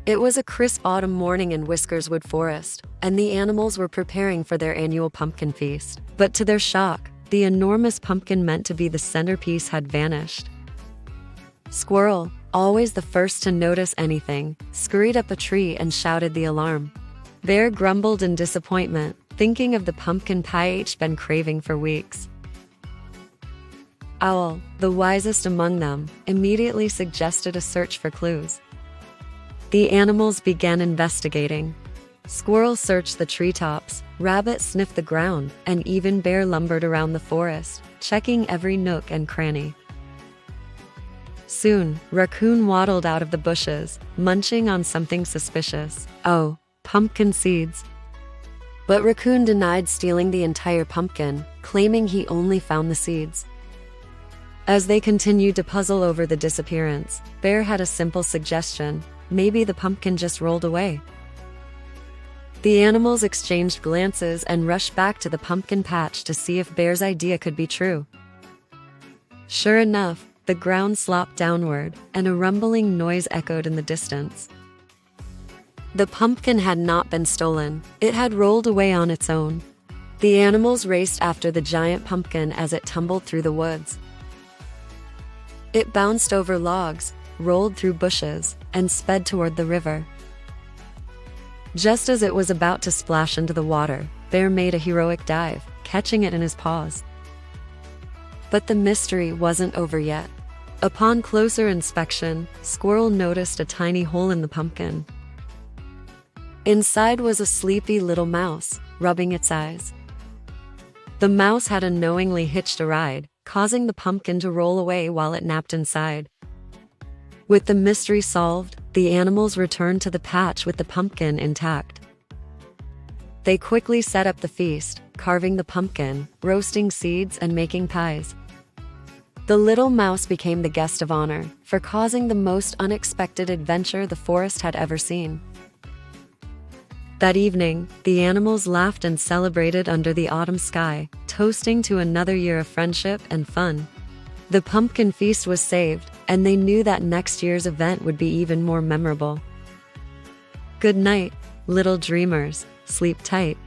It was a crisp autumn morning in Whiskerswood Forest, and the animals were preparing for their annual pumpkin feast. But to their shock, the enormous pumpkin meant to be the centerpiece had vanished. Squirrel, always the first to notice anything, scurried up a tree and shouted the alarm. Bear grumbled in disappointment, thinking of the pumpkin pie he'd been craving for weeks. Owl, the wisest among them, immediately suggested a search for clues. The animals began investigating. Squirrel searched the treetops, Rabbit sniffed the ground, and even Bear lumbered around the forest, checking every nook and cranny. Soon, Raccoon waddled out of the bushes, munching on something suspicious. Oh, pumpkin seeds. But Raccoon denied stealing the entire pumpkin, claiming he only found the seeds. As they continued to puzzle over the disappearance, Bear had a simple suggestion. Maybe the pumpkin just rolled away. The animals exchanged glances and rushed back to the pumpkin patch to see if Bear's idea could be true. Sure enough, the ground slopped downward, and a rumbling noise echoed in the distance. The pumpkin had not been stolen. It had rolled away on its own. The animals raced after the giant pumpkin as it tumbled through the woods. It bounced over logs, rolled through bushes, and sped toward the river. Just as it was about to splash into the water, Bear made a heroic dive, catching it in his paws. But the mystery wasn't over yet. Upon closer inspection, Squirrel noticed a tiny hole in the pumpkin. Inside was a sleepy little mouse, rubbing its eyes. The mouse had unknowingly hitched a ride, causing the pumpkin to roll away while it napped inside. With the mystery solved, the animals returned to the patch with the pumpkin intact. They quickly set up the feast, carving the pumpkin, roasting seeds, and making pies. The little mouse became the guest of honor for causing the most unexpected adventure the forest had ever seen. That evening, the animals laughed and celebrated under the autumn sky, toasting to another year of friendship and fun. The pumpkin feast was saved, and they knew that next year's event would be even more memorable. Good night, little dreamers. Sleep tight.